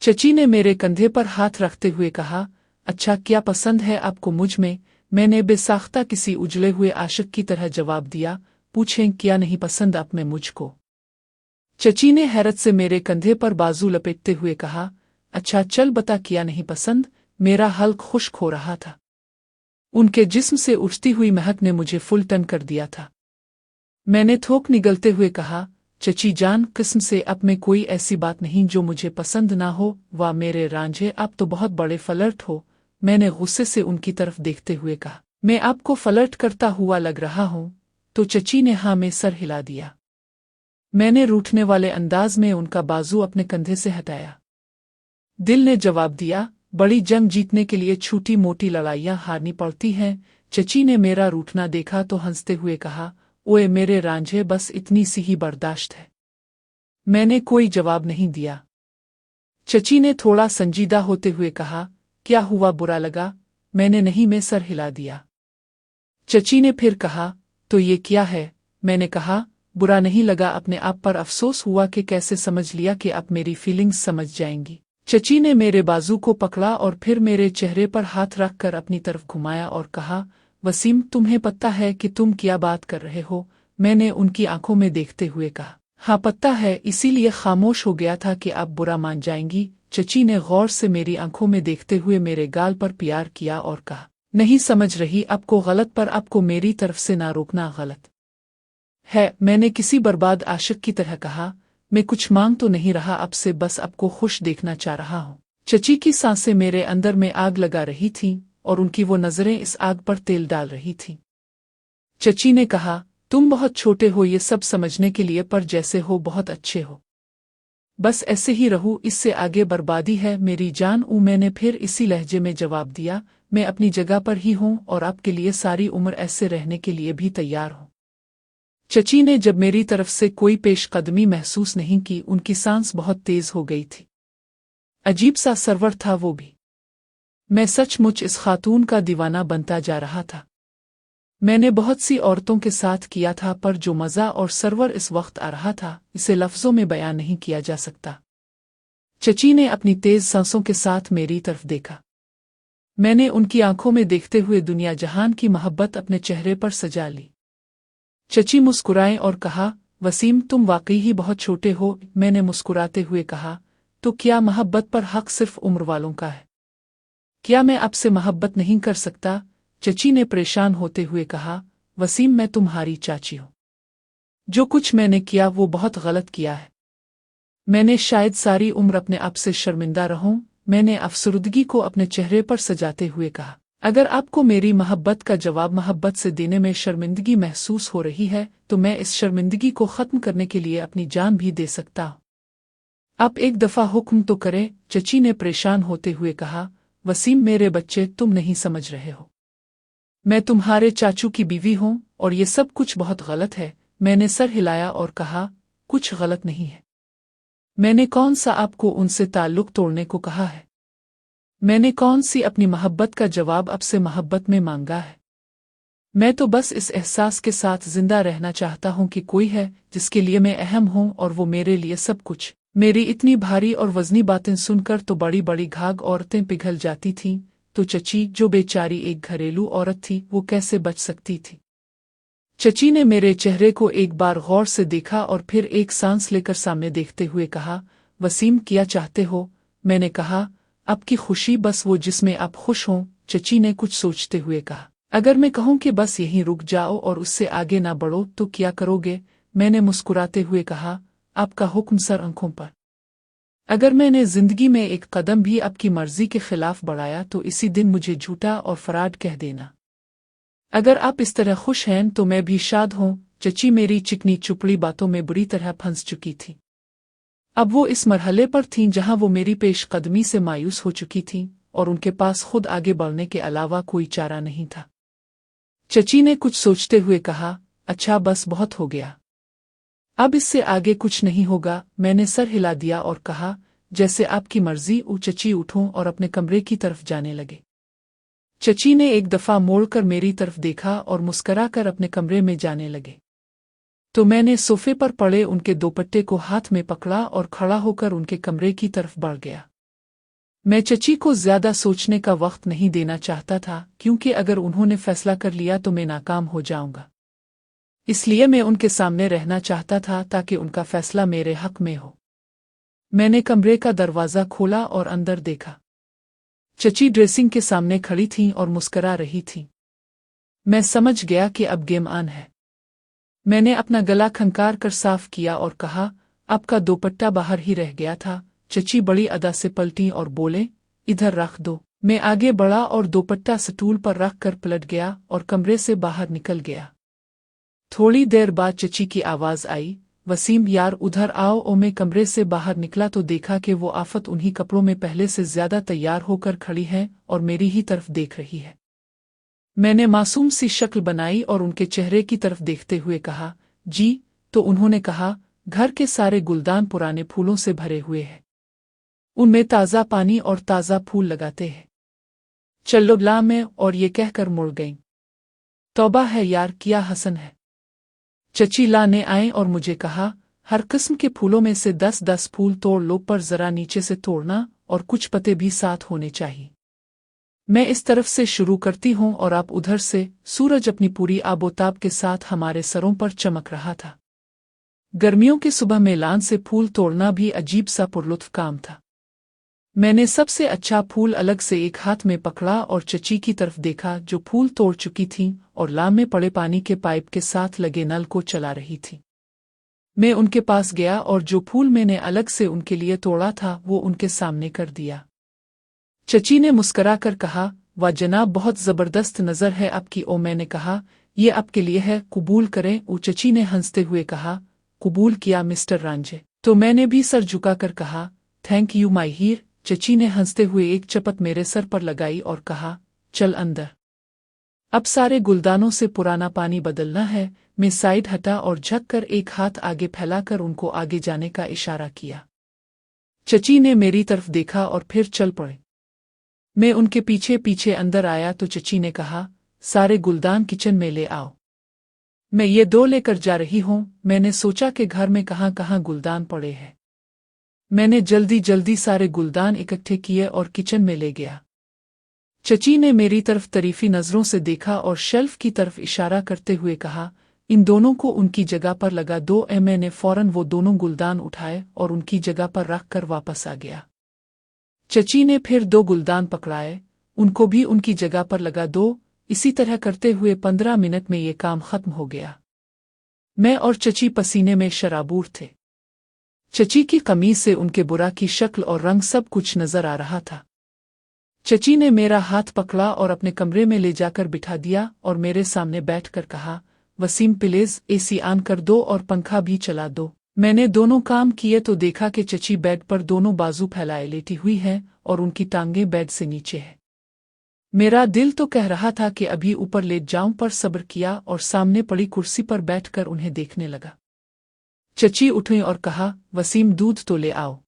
चची ने मेरे कंधे पर हाथ रखते हुए कहा, अच्छा क्या पसंद है आपको मुझ में? मैंने बेसाख्ता किसी उजले हुए आशिक की तरह जवाब दिया, पूछें क्या नहीं पसंद आप में मुझको? चची ने हैरत से मेरे कंधे पर बाजू लपेटते हुए कहा, अच्छा चल बता क्या नहीं पसंद? मेरा हल्क खुश्क हो रहा था। उनके जिस्म से उठती हुई महक ने मुझे फुलटन कर दिया था। मैंने थोक निगलते हुए कहा, चची जान किस्म से अब में कोई ऐसी बात नहीं जो मुझे पसंद ना हो। वाह मेरे रांझे आप तो बहुत बड़े फलर्ट हो। मैंने गुस्से से उनकी तरफ देखते हुए कहा, मैं आपको फलर्ट करता हुआ लग रहा हूं? तो चची ने हाँ में सर हिला दिया। मैंने रूठने वाले अंदाज में उनका बाजू अपने कंधे से हटाया। दिल ने जवाब दिया, बड़ी जंग जीतने के लिए छोटी मोटी लड़ाइयां हारनी पड़ती हैं। चची ने मेरा रूठना देखा तो हंसते हुए कहा, ओए मेरे रांझे बस इतनी सी ही बर्दाश्त है। मैंने कोई जवाब नहीं दिया। चची ने थोड़ा संजीदा होते हुए कहा, क्या हुआ बुरा लगा? मैंने नहीं में सर हिला दिया। चची ने फिर कहा, तो ये क्या है? मैंने कहा, बुरा नहीं लगा, अपने आप पर अफसोस हुआ कि कैसे समझ लिया कि आप मेरी फीलिंग्स समझ जाएंगी। चची ने मेरे बाजू को पकड़ा और फिर मेरे चेहरे पर हाथ रखकर अपनी तरफ घुमाया और कहा, वसीम तुम्हें पता है कि तुम क्या बात कर रहे हो? मैंने उनकी आंखों में देखते हुए कहा, हाँ पता है, इसीलिए खामोश हो गया था कि आप बुरा मान जाएंगी। चची ने गौर से मेरी आंखों में देखते हुए मेरे गाल पर प्यार किया और कहा, नहीं समझ रही आपको गलत, पर आपको मेरी तरफ से ना रोकना गलत है। मैंने किसी बर्बाद आशिक की तरह कहा, मैं कुछ मांग तो नहीं रहा आपसे, बस आपको खुश देखना चाह रहा हूँ। चची की सांसें मेरे अंदर में आग लगा रही थीं और उनकी वो नजरें इस आग पर तेल डाल रही थीं। चची ने कहा, तुम बहुत छोटे हो ये सब समझने के लिए, पर जैसे हो बहुत अच्छे हो। बस ऐसे ही रहूं, इससे आगे बर्बादी है मेरी जान। मैंने फिर इसी लहजे में जवाब दिया, मैं अपनी जगह पर ही हूं और आपके लिए सारी उम्र ऐसे रहने के लिए भी तैयार हूं। चची ने जब मेरी तरफ से कोई पेशकदमी महसूस नहीं की, उनकी सांस बहुत तेज हो गई थी। अजीब सा सरवर था वो भी। मैं सचमुच इस खातून का दीवाना बनता जा रहा था। मैंने बहुत सी औरतों के साथ किया था, पर जो मज़ा और सरवर इस वक्त आ रहा था, इसे लफ्ज़ों में बयान नहीं किया जा सकता। चची ने अपनी तेज सांसों के साथ मेरी तरफ देखा। मैंने उनकी आंखों में देखते हुए दुनिया जहान की मोहब्बत अपने चेहरे पर सजा ली। चची मुस्कुराए और कहा, वसीम तुम वाकई ही बहुत छोटे हो। मैंने मुस्कुराते हुए कहा, तो क्या मोहब्बत पर हक सिर्फ उम्र वालों का है? क्या मैं आपसे मोहब्बत नहीं कर सकता? चची ने परेशान होते हुए कहा, वसीम मैं तुम्हारी चाची हूं। जो कुछ मैंने किया वो बहुत गलत किया है। मैंने शायद सारी उम्र अपने आप से शर्मिंदा रहूं। मैंने अफसरुदगी को अपने चेहरे पर सजाते हुए कहा, अगर आपको मेरी मोहब्बत का जवाब मोहब्बत से देने में शर्मिंदगी महसूस हो रही है, तो मैं इस शर्मिंदगी को ख़त्म करने के लिए अपनी जान भी दे सकता हूं। आप एक दफ़ा हुक्म तो करें। चची ने परेशान होते हुए कहा, वसीम मेरे बच्चे तुम नहीं समझ रहे हो। मैं तुम्हारे चाचू की बीवी हूं और ये सब कुछ बहुत गलत है। मैंने सर हिलाया और कहा, कुछ गलत नहीं है। मैंने कौन सा आपको उनसे ताल्लुक तोड़ने को कहा है? मैंने कौन सी अपनी मोहब्बत का जवाब आपसे मोहब्बत में मांगा है? मैं तो बस इस एहसास के साथ जिंदा रहना चाहता हूं कि कोई है जिसके लिए मैं अहम हूं और वो मेरे लिए सब कुछ। मेरी इतनी भारी और वजनी बातें सुनकर तो बड़ी बड़ी घाघ औरतें पिघल जाती थीं, तो चची जो बेचारी एक घरेलू औरत थी वो कैसे बच सकती थी? चची ने मेरे चेहरे को एक बार गौर से देखा और फिर एक सांस लेकर सामने देखते हुए कहा, वसीम क्या चाहते हो? मैंने कहा, आपकी खुशी, बस वो जिसमें आप खुश हों। चची ने कुछ सोचते हुए कहा, अगर मैं कहूं कि बस यहीं रुक जाओ और उससे आगे ना बढ़ो तो क्या करोगे? मैंने मुस्कुराते हुए कहा, आपका हुक्म सर आंखों पर। अगर मैंने जिंदगी में एक कदम भी आपकी मर्जी के खिलाफ बढ़ाया तो इसी दिन मुझे झूठा और फराड कह देना। अगर आप इस तरह खुश हैं तो मैं भी शाद हूं। चची मेरी चिकनी चुपड़ी बातों में बुरी तरह फंस चुकी थी। अब वो इस मरहले पर थीं जहां वो मेरी पेशकदमी से मायूस हो चुकी थीं और उनके पास खुद आगे बढ़ने के अलावा कोई चारा नहीं था। चची ने कुछ सोचते हुए कहा, अच्छा बस बहुत हो गया, अब इससे आगे कुछ नहीं होगा। मैंने सर हिला दिया और कहा, जैसे आपकी मर्जी। चची उठूं और अपने कमरे की तरफ जाने लगे। चची ने एक दफा मोड़कर मेरी तरफ देखा और मुस्करा कर अपने कमरे में जाने लगे। तो मैंने सोफे पर पड़े उनके दोपट्टे को हाथ में पकड़ा और खड़ा होकर उनके कमरे की तरफ बढ़ गया। मैं चची को ज्यादा सोचने का वक्त नहीं देना चाहता था, क्योंकि अगर उन्होंने फैसला कर लिया तो मैं नाकाम हो जाऊंगा। इसलिए मैं उनके सामने रहना चाहता था ताकि उनका फैसला मेरे हक में हो। मैंने कमरे का दरवाज़ा खोला और अंदर देखा। चची ड्रेसिंग के सामने खड़ी थीं और मुस्करा रही थीं। मैं समझ गया कि अब गेम ऑन है। मैंने अपना गला खंकार कर साफ किया और कहा, आपका दुपट्टा बाहर ही रह गया था। चची बड़ी अदा से पलटी और बोले, इधर रख दो। मैं आगे बढ़ा और दुपट्टा स्टूल पर रख कर पलट गया और कमरे से बाहर निकल गया। थोड़ी देर बाद चची की आवाज़ आई, वसीम यार उधर आओ। और मैं कमरे से बाहर निकला तो देखा कि वो आफत उन्हीं कपड़ों में पहले से ज्यादा तैयार होकर खड़ी है और मेरी ही तरफ देख रही है। मैंने मासूम सी शक्ल बनाई और उनके चेहरे की तरफ देखते हुए कहा, जी। तो उन्होंने कहा, घर के सारे गुलदान पुराने फूलों से भरे हुए हैं। उनमें ताज़ा पानी और ताज़ा फूल लगाते हैं। चलो ला में, और ये कहकर मुड़ गईं। तौबा है यार, क्या हसन है। चची लाने आए और मुझे कहा, हर किस्म के फूलों में से 10-10 फूल तोड़ लो, पर जरा नीचे से तोड़ना और कुछ पत्ते भी साथ होने चाहिए। मैं इस तरफ से शुरू करती हूँ और आप उधर से। सूरज अपनी पूरी आबोताब के साथ हमारे सरों पर चमक रहा था। गर्मियों की सुबह में लान से फूल तोड़ना भी अजीब सा पुरलुत्फ काम था। मैंने सबसे अच्छा फूल अलग से एक हाथ में पकड़ा और चची की तरफ देखा, जो फूल तोड़ चुकी थीं और लाम में पड़े पानी के पाइप के साथ लगे नल को चला रही थी। मैं उनके पास गया और जो फूल मैंने अलग से उनके लिए तोड़ा था वो उनके सामने कर दिया। चची ने मुस्करा कर कहा, वाह जनाब, बहुत ज़बरदस्त नज़र है आपकी। ओ मैंने कहा, ये आपके लिए है, कबूल करें। ओ चची ने हंसते हुए कहा, कबूल किया मिस्टर रांझे। तो मैंने भी सर झुकाकर कहा, थैंक यू माई हीर। चची ने हंसते हुए एक चपत मेरे सर पर लगाई और कहा, चल अंदर, अब सारे गुलदानों से पुराना पानी बदलना है। मैं साइड हटा और झुककर एक हाथ आगे फैलाकर उनको आगे जाने का इशारा किया। चची ने मेरी तरफ देखा और फिर चल पड़े। मैं उनके पीछे पीछे अंदर आया तो चची ने कहा, सारे गुलदान किचन में ले आओ। मैं ये 2 लेकर जा रही हूँ। मैंने सोचा कि घर में कहाँ कहाँ गुलदान पड़े हैं। मैंने जल्दी जल्दी सारे गुलदान इकट्ठे किए और किचन में ले गया। चची ने मेरी तरफ तरीफी नज़रों से देखा और शेल्फ की तरफ इशारा करते हुए कहा, इन दोनों को उनकी जगह पर लगा दो। मैंने फौरन वो दोनों गुलदान उठाए और उनकी जगह पर रख कर वापस आ गया। चची ने फिर 2 गुलदान पकड़ाए, उनको भी उनकी जगह पर लगा दो। इसी तरह करते हुए 15 मिनट में ये काम खत्म हो गया। मैं और चची पसीने में शराबूर थे। चची की कमीज से उनके बुरा की शक्ल और रंग सब कुछ नजर आ रहा था। चची ने मेरा हाथ पकड़ा और अपने कमरे में ले जाकर बिठा दिया और मेरे सामने बैठकर कहा, वसीम प्लीज एसी ऑन कर दो और पंखा भी चला दो। मैंने दोनों काम किए तो देखा कि चची बेड पर दोनों बाजू फैलाए लेटी हुई है और उनकी टांगें बेड से नीचे है। मेरा दिल तो कह रहा था कि अभी ऊपर लेट जाऊं, पर सब्र किया और सामने पड़ी कुर्सी पर बैठकर उन्हें देखने लगा। चची उठी और कहा, वसीम दूध तो ले आओ,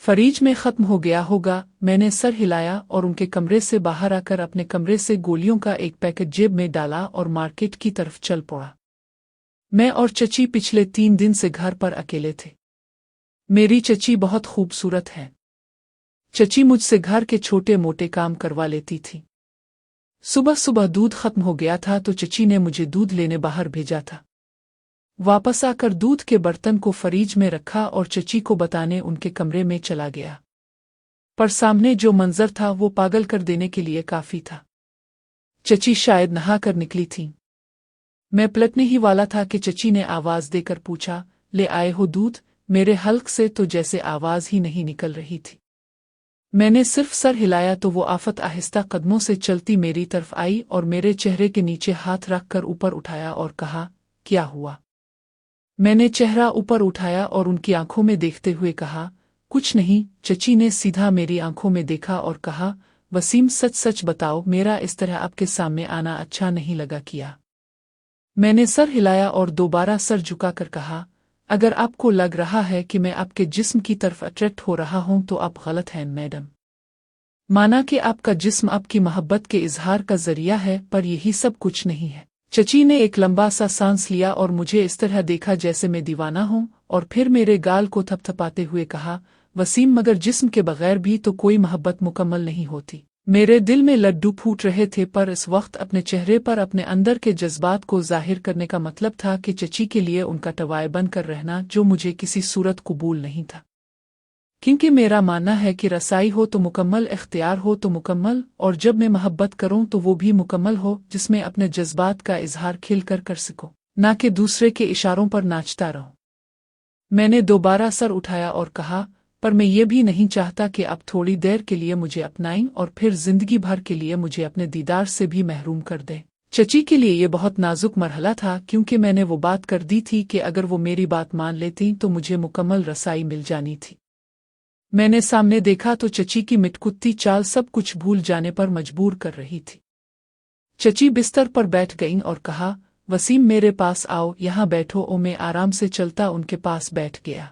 फरीज में ख़त्म हो गया होगा। मैंने सर हिलाया और उनके कमरे से बाहर आकर अपने कमरे से गोलियों का एक पैकेट जेब में डाला और मार्केट की तरफ चल पड़ा। मैं और चची पिछले 3 दिन से घर पर अकेले थे। मेरी चची बहुत खूबसूरत है। चची मुझसे घर के छोटे मोटे काम करवा लेती थी। सुबह सुबह दूध खत्म हो गया था तो चची ने मुझे दूध लेने बाहर भेजा था। वापस आकर दूध के बर्तन को फरीज में रखा और चची को बताने उनके कमरे में चला गया। पर सामने जो मंजर था वो पागल कर देने के लिए काफी था। चची शायद नहा कर निकली थी। मैं पलटने ही वाला था कि चची ने आवाज देकर पूछा, ले आए हो दूध? मेरे हल्क से तो जैसे आवाज ही नहीं निकल रही थी। मैंने सिर्फ सर हिलाया तो वो आफत आहिस्ता कदमों से चलती मेरी तरफ आई और मेरे चेहरे के नीचे हाथ रखकर ऊपर उठाया और कहा, क्या हुआ? मैंने चेहरा ऊपर उठाया और उनकी आंखों में देखते हुए कहा, कुछ नहीं। चची ने सीधा मेरी आंखों में देखा और कहा, वसीम सच सच बताओ, मेरा इस तरह आपके सामने आना अच्छा नहीं लगा किया? मैंने सर हिलाया और दोबारा सर झुकाकर कहा, अगर आपको लग रहा है कि मैं आपके जिस्म की तरफ अट्रैक्ट हो रहा हूं तो आप गलत हैं मैडम। माना कि आपका जिस्म आपकी मोहब्बत के इजहार का जरिया है, पर यही सब कुछ नहीं है। चची ने एक लंबा सा सांस लिया और मुझे इस तरह देखा जैसे मैं दीवाना हूं और फिर मेरे गाल को थपथपाते हुए कहा, वसीम मगर जिस्म के बगैर भी तो कोई मोहब्बत मुकम्मल नहीं होती। मेरे दिल में लड्डू फूट रहे थे, पर इस वक्त अपने चेहरे पर अपने अंदर के जज्बात को जाहिर करने का मतलब था कि चची के लिए उनका टवाए बनकर रहना जो मुझे किसी सूरत कबूल नहीं था, क्योंकि मेरा मानना है कि रसाई हो तो मुकम्मल, इख्तियार हो तो मुकम्मल, और जब मैं मोहब्बत करूं तो वो भी मुकम्मल हो जिसमें अपने जज्बात का इजहार खिल कर सकूं, ना कि दूसरे के इशारों पर नाचता रहूं। मैंने दोबारा सर उठाया और कहा, पर मैं ये भी नहीं चाहता कि अब थोड़ी देर के लिए मुझे अपनाएं और फिर जिंदगी भर के लिए मुझे अपने दीदार से भी महरूम कर दें। चची के लिए ये बहुत नाजुक मरहला था, क्योंकि मैंने वो बात कर दी थी कि अगर वो मेरी बात मान लेती तो मुझे मुकम्मल रसाई मिल जानी थी। मैंने सामने देखा तो चची की मिटकुत्ती चाल सब कुछ भूल जाने पर मजबूर कर रही थी। चची बिस्तर पर बैठ गईं और कहा, वसीम मेरे पास आओ, यहाँ बैठो। और मैं आराम से चलता उनके पास बैठ गया।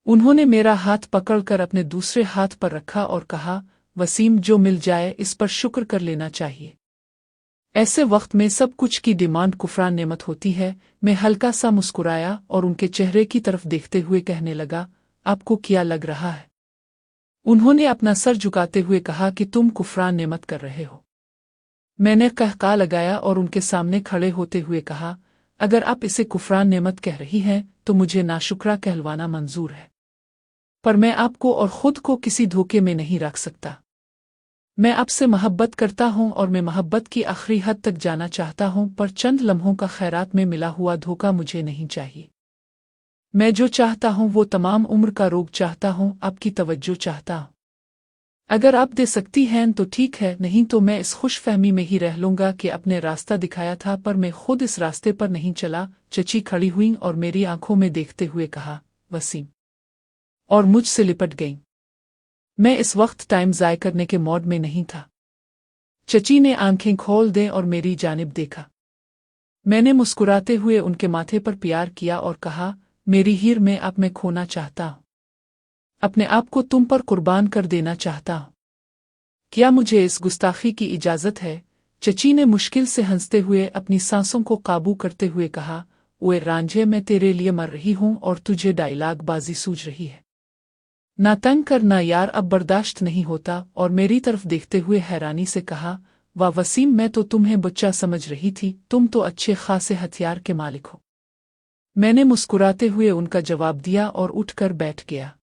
उन्होंने मेरा हाथ पकड़कर अपने दूसरे हाथ पर रखा और कहा, वसीम जो मिल जाए इस पर शुक्र कर लेना चाहिए। ऐसे वक्त में सब कुछ की डिमांड कुफरान नेमत होती है। मैं हल्का सा मुस्कुराया और उनके चेहरे की तरफ देखते हुए कहने लगा, आपको क्या लग रहा है? उन्होंने अपना सर झुकाते हुए कहा कि तुम कुफरान नेमत कर रहे हो। मैंने कहका लगाया और उनके सामने खड़े होते हुए कहा, अगर आप इसे कुफरान नेमत कह रही हैं तो मुझे नाशुक्रा कहलवाना मंजूर है, पर मैं आपको और खुद को किसी धोखे में नहीं रख सकता। मैं आपसे मोहब्बत करता हूं और मैं मोहब्बत की आखिरी हद तक जाना चाहता हूं, पर चंद लम्हों का खैरात में मिला हुआ धोखा मुझे नहीं चाहिए। मैं जो चाहता हूं वो तमाम उम्र का रोग चाहता हूं, आपकी तवज्जो चाहता हूं। अगर आप दे सकती हैं तो ठीक है, नहीं तो मैं इस खुशफहमी में ही रह लूंगा कि अपने रास्ता दिखाया था पर मैं खुद इस रास्ते पर नहीं चला। चची खड़ी हुई और मेरी आंखों में देखते हुए कहा, वसीम, और मुझसे लिपट गई। मैं इस वक्त टाइम ज़ाय करने के मौड में नहीं था। चची ने आंखें खोल दें और मेरी जानिब देखा। मैंने मुस्कुराते हुए उनके माथे पर प्यार किया और कहा, मेरी हीर, मैं आप में खोना चाहता हूं, अपने आप को तुम पर कुर्बान कर देना चाहता हूं। क्या मुझे इस गुस्ताखी की इजाज़त है? चची ने मुश्किल से हंसते हुए अपनी सांसों को काबू करते हुए कहा, ओए रांझे, मैं तेरे लिए मर रही हूं और तुझे डायलॉग बाजी सूझ रही है। ना तंग कर ना यार, अब बर्दाश्त नहीं होता। और मेरी तरफ देखते हुए हैरानी से कहा, वाह वसीम, मैं तो तुम्हें बच्चा समझ रही थी, तुम तो अच्छे खासे हथियार के मालिक हो। मैंने मुस्कुराते हुए उनका जवाब दिया और उठकर बैठ गया।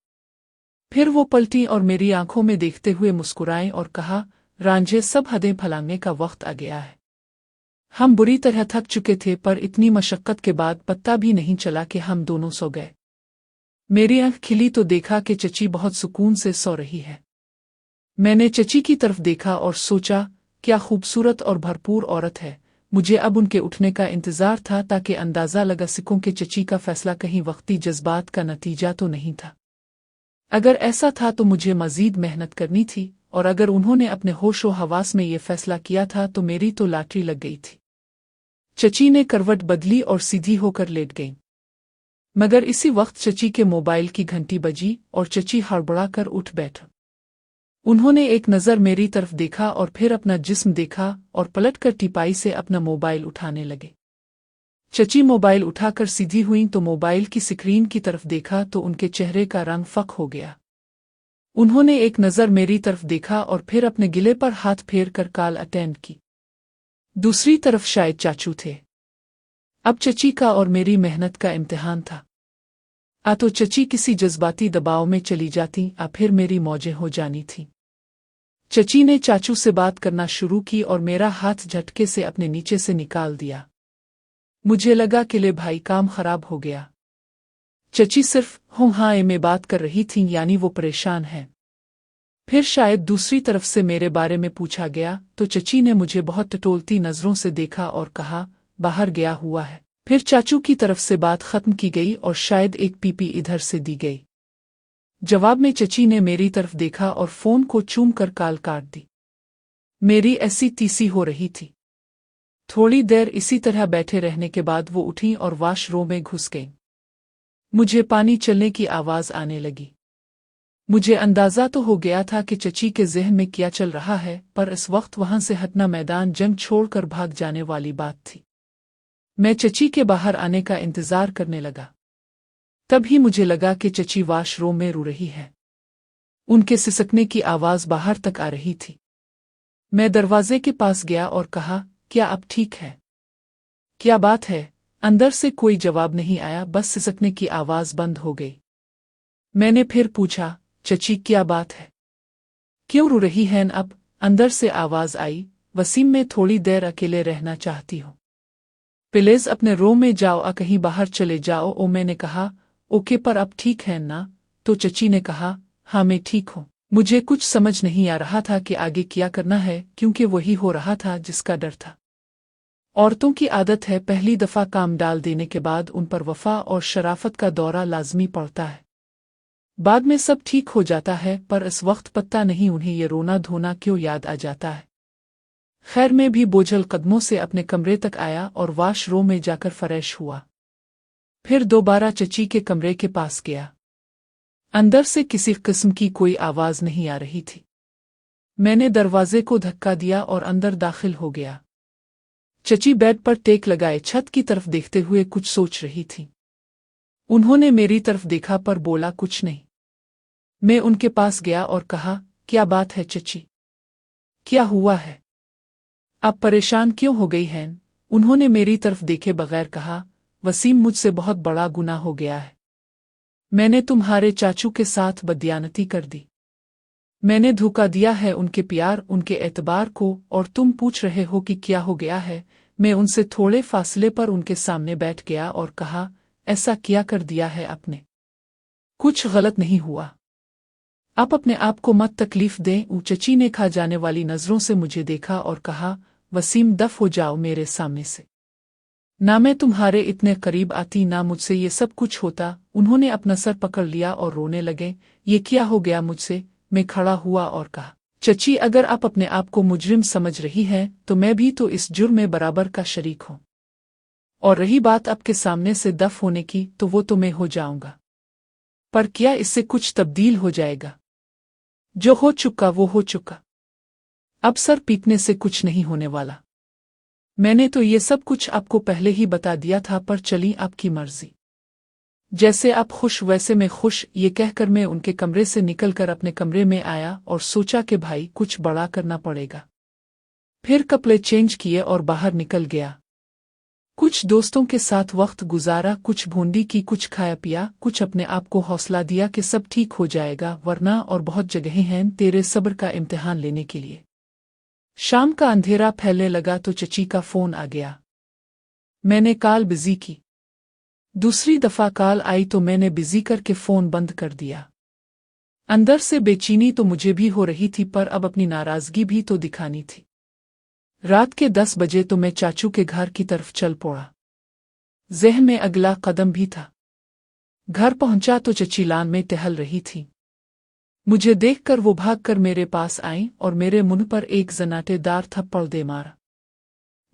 फिर वो पलटी और मेरी आंखों में देखते हुए मुस्कुराएं और कहा, रांझे, सब हदें फलांगने का वक्त आ गया है। हम बुरी तरह थक चुके थे, पर इतनी मशक्कत के बाद पता भी नहीं चला कि हम दोनों सो गए। मेरी आंख खिली तो देखा कि चची बहुत सुकून से सो रही है। मैंने चची की तरफ देखा और सोचा, क्या खूबसूरत और भरपूर औरत है। मुझे अब उनके उठने का इंतजार था ताकि अंदाज़ा लगा सकूं कि चची का फैसला कहीं वक्ती जज्बात का नतीजा तो नहीं था। अगर ऐसा था तो मुझे मज़ीद मेहनत करनी थी, और अगर उन्होंने अपने होशो हवास में ये फैसला किया था तो मेरी तो लॉटरी लग गई थी। चची ने करवट बदली और सीधी होकर लेट गई। मगर इसी वक्त चची के मोबाइल की घंटी बजी और चची हड़बड़ा कर उठ बैठा। उन्होंने एक नज़र मेरी तरफ देखा और फिर अपना जिस्म देखा और पलटकर टिपाई से अपना मोबाइल उठाने लगे। चची मोबाइल उठाकर सीधी हुई तो मोबाइल की स्क्रीन की तरफ देखा तो उनके चेहरे का रंग फक हो गया। उन्होंने एक नज़र मेरी तरफ देखा और फिर अपने गिले पर हाथ फेर कर कॉल अटेंड की। दूसरी तरफ शायद चाचू थे। अब चची का और मेरी मेहनत का इम्तिहान था। तो चची किसी जज्बाती दबाव में चली जाती, फिर मेरी मौजें हो जानी थी। चची ने चाचू से बात करना शुरू की और मेरा हाथ झटके से अपने नीचे से निकाल दिया। मुझे लगा कि ले भाई, काम खराब हो गया। चची सिर्फ हूँ हाँ में बात कर रही थी, यानी वो परेशान है। फिर शायद दूसरी तरफ से मेरे बारे में पूछा गया तो चची ने मुझे बहुत टटोलती नज़रों से देखा और कहा, बाहर गया हुआ है। फिर चाचू की तरफ से बात खत्म की गई और शायद एक पीपी इधर से दी गई। जवाब में चची ने मेरी तरफ देखा और फ़ोन को चूम कर कॉल काट दी। मेरी ऐसी तीसी हो रही थी। थोड़ी देर इसी तरह बैठे रहने के बाद वो उठी और वॉशरूम में घुस गई। मुझे पानी चलने की आवाज़ आने लगी। मुझे अंदाज़ा तो हो गया था कि चची के ज़हन में क्या चल रहा है, पर इस वक्त वहां से हटना मैदान जंग छोड़कर भाग जाने वाली बात थी। मैं चची के बाहर आने का इंतज़ार करने लगा। तभी मुझे लगा कि चची वॉशरूम में रो रही है। उनके सिसकने की आवाज बाहर तक आ रही थी। मैं दरवाजे के पास गया और कहा, क्या अब ठीक है? क्या बात है? अंदर से कोई जवाब नहीं आया, बस सिसकने की आवाज बंद हो गई। मैंने फिर पूछा, चची क्या बात है? क्यों रो रही हैं अब? अंदर से आवाज आई, वसीम मैं थोड़ी देर अकेले रहना चाहती हूँ। प्लीज अपने रूम में जाओ, कहीं बाहर चले जाओ। ओ मैंने कहा, ओके पर अब ठीक है ना? तो चची ने कहा, हाँ मैं ठीक हूँ। मुझे कुछ समझ नहीं आ रहा था कि आगे क्या करना है, क्योंकि वही हो रहा था जिसका डर था। औरतों की आदत है पहली दफा काम डाल देने के बाद उन पर वफा और शराफत का दौरा लाजमी पड़ता है। बाद में सब ठीक हो जाता है, पर इस वक्त पता नहीं उन्हें ये रोना धोना क्यों याद आ जाता है। खैर मैं भी बोझल कदमों से अपने कमरे तक आया और वाशरूम में जाकर फ्रेश हुआ। फिर दोबारा चची के कमरे के पास गया। अंदर से किसी किस्म की कोई आवाज नहीं आ रही थी। मैंने दरवाजे को धक्का दिया और अंदर दाखिल हो गया। चची बेड पर टेक लगाए छत की तरफ देखते हुए कुछ सोच रही थी। उन्होंने मेरी तरफ देखा पर बोला कुछ नहीं। मैं उनके पास गया और कहा, क्या बात है चची? क्या हुआ है? आप परेशान क्यों हो गई हैं? उन्होंने मेरी तरफ देखे बगैर कहा, वसीम मुझसे बहुत बड़ा गुनाह हो गया है। मैंने तुम्हारे चाचू के साथ बदयानती कर दी। मैंने धोखा दिया है उनके प्यार उनके एतबार को, और तुम पूछ रहे हो कि क्या हो गया है। मैं उनसे थोड़े फासले पर उनके सामने बैठ गया और कहा, ऐसा क्या कर दिया है आपने? कुछ गलत नहीं हुआ। आप अपने आप को मत तकलीफ दें। चची ने खा जाने वाली नजरों से मुझे देखा और कहा, वसीम दफ हो जाओ मेरे सामने से। ना मैं तुम्हारे इतने करीब आती, ना मुझसे ये सब कुछ होता। उन्होंने अपना सर पकड़ लिया और रोने लगे। ये क्या हो गया मुझसे? मैं खड़ा हुआ और कहा, चची अगर आप अपने आप को मुजरिम समझ रही हैं तो मैं भी तो इस जुर्म में बराबर का शरीक हूँ। और रही बात आपके सामने से दफ होने की, तो वो तो मैं हो जाऊंगा। पर क्या इससे कुछ तब्दील हो जाएगा? जो हो चुका वो हो चुका। अब सर पीटने से कुछ नहीं होने वाला। मैंने तो ये सब कुछ आपको पहले ही बता दिया था, पर चली आपकी मर्जी। जैसे आप खुश वैसे मैं खुश। ये कहकर मैं उनके कमरे से निकलकर अपने कमरे में आया और सोचा कि भाई कुछ बड़ा करना पड़ेगा। फिर कपड़े चेंज किए और बाहर निकल गया। कुछ दोस्तों के साथ वक्त गुजारा, कुछ भूंडी की, कुछ खाया पिया, कुछ अपने आप को हौसला दिया कि सब ठीक हो जाएगा, वरना और बहुत जगहें हैं तेरे सब्र का इम्तिहान लेने के लिए। शाम का अंधेरा फैलने लगा तो चची का फोन आ गया। मैंने कॉल बिजी की। दूसरी दफा कॉल आई तो मैंने बिजी करके फोन बंद कर दिया। अंदर से बेचैनी तो मुझे भी हो रही थी, पर अब अपनी नाराजगी भी तो दिखानी थी। रात के 10 बजे तो मैं चाचू के घर की तरफ चल पड़ा। ज़हन में अगला कदम भी था। घर पहुंचा तो चची लान में टहल रही थी। मुझे देखकर वो भागकर मेरे पास आई और मेरे मुंह पर एक जनाटेदार थप्पड़ दे मारा।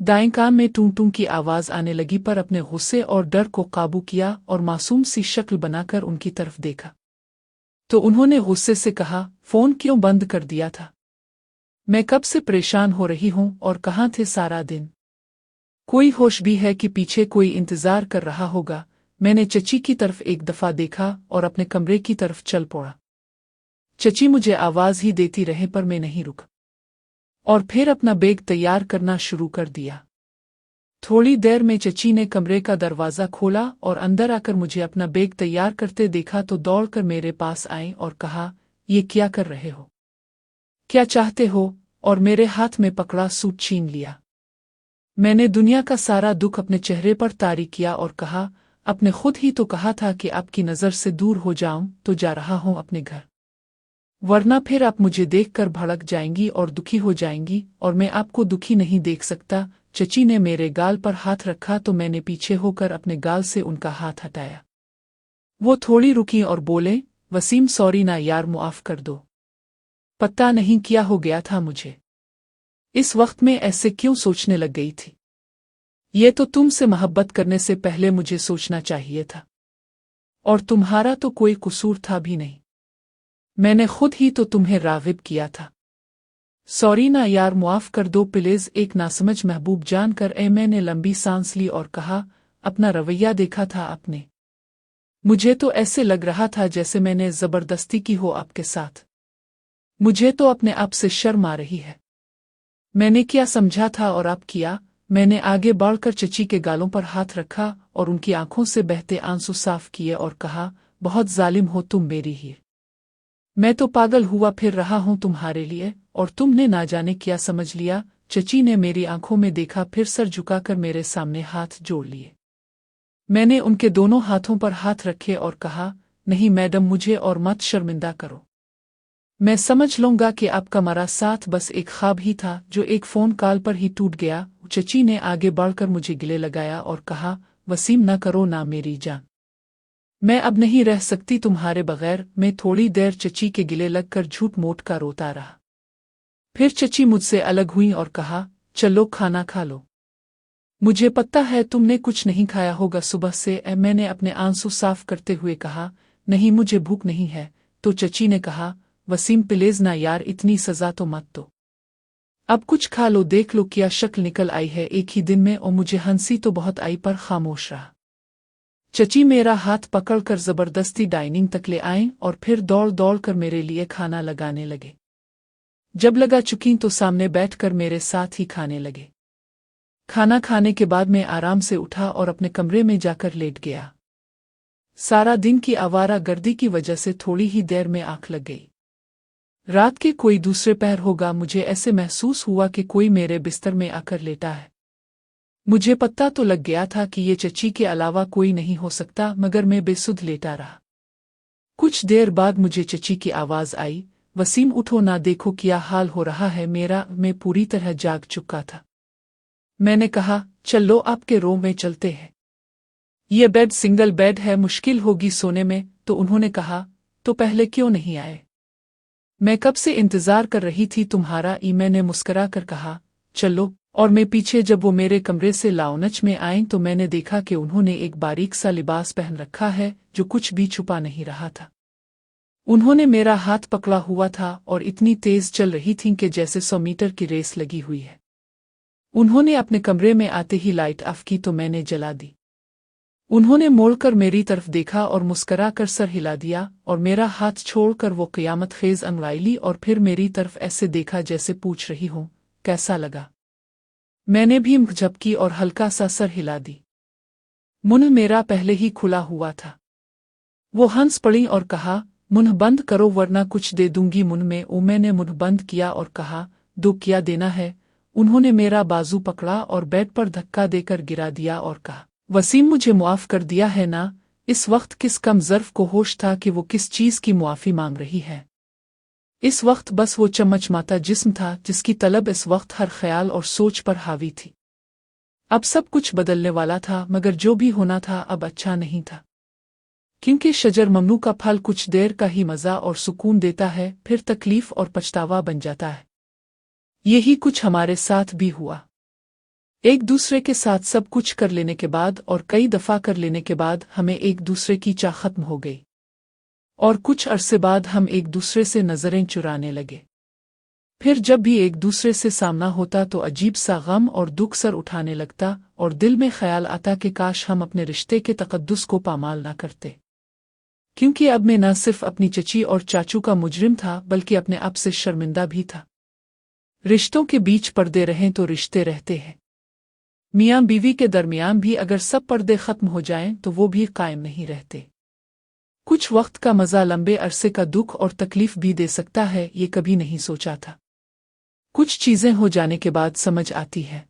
दाएं कान में टूं टूं की आवाज आने लगी, पर अपने गुस्से और डर को काबू किया और मासूम सी शक्ल बनाकर उनकी तरफ देखा तो उन्होंने गुस्से से कहा, फोन क्यों बंद कर दिया था? मैं कब से परेशान हो रही हूं और कहाँ थे सारा दिन? कोई होश भी है कि पीछे कोई इंतजार कर रहा होगा? मैंने चची की तरफ एक दफा देखा और अपने कमरे की तरफ चल पड़ा। चची मुझे आवाज ही देती रहे, पर मैं नहीं रुका और फिर अपना बैग तैयार करना शुरू कर दिया। थोड़ी देर में चची ने कमरे का दरवाज़ा खोला और अंदर आकर मुझे अपना बैग तैयार करते देखा तो दौड़कर मेरे पास आई और कहा, ये क्या कर रहे हो? क्या चाहते हो? और मेरे हाथ में पकड़ा सूट छीन लिया। मैंने दुनिया का सारा दुख अपने चेहरे पर तारी किया और कहा, आपने खुद ही तो कहा था कि आपकी नज़र से दूर हो जाऊं, तो जा रहा हूं अपने घर, वरना फिर आप मुझे देखकर भड़क जाएंगी और दुखी हो जाएंगी, और मैं आपको दुखी नहीं देख सकता। चची ने मेरे गाल पर हाथ रखा तो मैंने पीछे होकर अपने गाल से उनका हाथ हटाया। वो थोड़ी रुकी और बोले, वसीम सॉरी ना यार, मुआफ कर दो। पता नहीं क्या हो गया था मुझे। इस वक्त में ऐसे क्यों सोचने लग गई थी? ये तो तुमसे मोहब्बत करने से पहले मुझे सोचना चाहिए था, और तुम्हारा तो कोई कसूर था भी नहीं। मैंने खुद ही तो तुम्हें राग़िब किया था। सॉरी ना यार, मुआफ कर दो प्लीज। एक नासमझ महबूब जानकर मैंने लंबी सांस ली और कहा, अपना रवैया देखा था आपने? मुझे तो ऐसे लग रहा था जैसे मैंने जबरदस्ती की हो आपके साथ। मुझे तो अपने आप से शर्म आ रही है। मैंने क्या समझा था और अब किया। मैंने आगे बढ़कर चची के गालों पर हाथ रखा और उनकी आंखों से बहते आंसू साफ किए और कहा, बहुत जालिम हो तुम मेरी ही। मैं तो पागल हुआ फिर रहा हूं तुम्हारे लिए, और तुमने ना जाने क्या समझ लिया। चची ने मेरी आंखों में देखा, फिर सर झुकाकर मेरे सामने हाथ जोड़ लिए। मैंने उनके दोनों हाथों पर हाथ रखे और कहा, नहीं मैडम, मुझे और मत शर्मिंदा करो। मैं समझ लूंगा कि आपका मरा साथ बस एक ख्वाब ही था जो एक फ़ोन कॉल पर ही टूट गया। चची ने आगे बढ़कर मुझे गले लगाया और कहा, वसीम न करो ना मेरी जान, मैं अब नहीं रह सकती तुम्हारे बगैर। मैं थोड़ी देर चची के गिले लगकर झूठ मूठ का रोता रहा। फिर चची मुझसे अलग हुई और कहा, चलो खाना खा लो। मुझे पता है तुमने कुछ नहीं खाया होगा सुबह से। मैंने अपने आंसू साफ करते हुए कहा, नहीं मुझे भूख नहीं है। तो चची ने कहा, वसीम प्लीज ना यार, इतनी सजा तो मत दो। अब कुछ खा लो, देख लो क्या शक्ल निकल आई है एक ही दिन में। और मुझे हंसी तो बहुत आई पर खामोश रहा। चची मेरा हाथ पकड़कर जबरदस्ती डाइनिंग तक ले आए और फिर दौड़ दौड़ कर मेरे लिए खाना लगाने लगे। जब लगा चुकी तो सामने बैठकर मेरे साथ ही खाने लगे। खाना खाने के बाद मैं आराम से उठा और अपने कमरे में जाकर लेट गया। सारा दिन की आवारा गर्दी की वजह से थोड़ी ही देर में आंख लग गई। रात के कोई दूसरे पहर होगा, मुझे ऐसे महसूस हुआ कि कोई मेरे बिस्तर में आकर लेटा है। मुझे पता तो लग गया था कि ये चची के अलावा कोई नहीं हो सकता, मगर मैं बेसुध लेटा रहा। कुछ देर बाद मुझे चची की आवाज़ आई, वसीम उठो ना, देखो क्या हाल हो रहा है मेरा। मैं पूरी तरह जाग चुका था। मैंने कहा, चलो आपके रूम में चलते हैं, ये बेड सिंगल बेड है, मुश्किल होगी सोने में। तो उन्होंने कहा, तो पहले क्यों नहीं आए? मैं कब से इंतजार कर रही थी तुम्हारा। मैंने मुस्करा कर कहा, चलो। और मैं पीछे जब वो मेरे कमरे से लाउंज में आए तो मैंने देखा कि उन्होंने एक बारीक सा लिबास पहन रखा है जो कुछ भी छुपा नहीं रहा था। उन्होंने मेरा हाथ पकड़ा हुआ था और इतनी तेज चल रही थी कि जैसे 100 मीटर की रेस लगी हुई है। उन्होंने अपने कमरे में आते ही लाइट ऑफ की तो मैंने जला दी। उन्होंने मोड़कर मेरी तरफ देखा और मुस्करा कर सर हिला दिया और मेरा हाथ छोड़कर वो क़यामत ख़ेज़ अंगड़ाई और फिर मेरी तरफ ऐसे देखा जैसे पूछ रही हूँ, कैसा लगा? मैंने भी झपकी और हल्का सा सर हिला दी। मुंह मेरा पहले ही खुला हुआ था। वो हंस पड़ी और कहा, मुंह बंद करो वरना कुछ दे दूंगी मुंह में। मैंने मुंह बंद किया और कहा, दो क्या देना है? उन्होंने मेरा बाजू पकड़ा और बेड पर धक्का देकर गिरा दिया और कहा, वसीम मुझे मुआफ़ कर दिया है ना? इस वक्त किस कम ज़र्फ़ को होश था कि वो किस चीज़ की मुआफ़ी मांग रही है। इस वक्त बस वो चमचमाता जिस्म था जिसकी तलब इस वक्त हर ख्याल और सोच पर हावी थी। अब सब कुछ बदलने वाला था, मगर जो भी होना था अब अच्छा नहीं था, क्योंकि शजर ममनू का फल कुछ देर का ही मज़ा और सुकून देता है, फिर तकलीफ़ और पछतावा बन जाता है। यही कुछ हमारे साथ भी हुआ। एक दूसरे के साथ सब कुछ कर लेने के बाद और कई दफ़ा कर लेने के बाद हमें एक दूसरे की चाह खत्म हो गई और कुछ अरसे बाद हम एक दूसरे से नज़रें चुराने लगे। फिर जब भी एक दूसरे से सामना होता तो अजीब सा गम और दुख सर उठाने लगता और दिल में ख्याल आता कि काश हम अपने रिश्ते के तक़द्दुस को पामाल ना करते, क्योंकि अब मैं न सिर्फ अपनी चची और चाचू का मुजरिम था बल्कि अपने आप से शर्मिंदा भी था। रिश्तों के बीच पर्दे रहें तो रिश्ते रहते हैं। मियाँ बीवी के दरमियान भी अगर सब पर्दे खत्म हो जाएं तो वो भी कायम नहीं रहते। कुछ वक्त का मज़ा लंबे अरसे का दुख और तकलीफ भी दे सकता है, ये कभी नहीं सोचा था। कुछ चीज़ें हो जाने के बाद समझ आती है,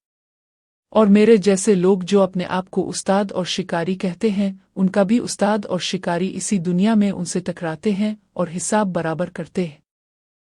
और मेरे जैसे लोग जो अपने आप को उस्ताद और शिकारी कहते हैं, उनका भी उस्ताद और शिकारी इसी दुनिया में उनसे टकराते हैं और हिसाब बराबर करते हैं।